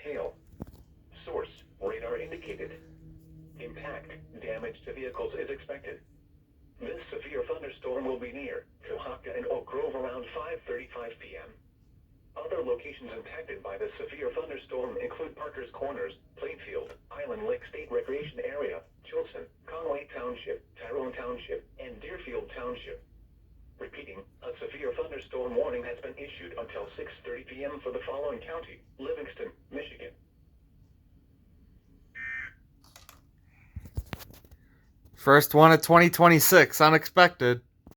Hail. Source, radar indicated. Impact, damage to vehicles is expected. This severe thunderstorm will be near Cohocton and Oak Grove around 5:35 p.m. Other locations impacted by the severe thunderstorm include Parker's Corners, Plainfield, Island Lake State Recreation Area, Chilson, Conway Township, Tyrone Township, and Deerfield Township. Repeating, a severe thunderstorm warning has been issued until 6:30 p.m. for the following county: Livingston, Michigan. First one of 2026, unexpected.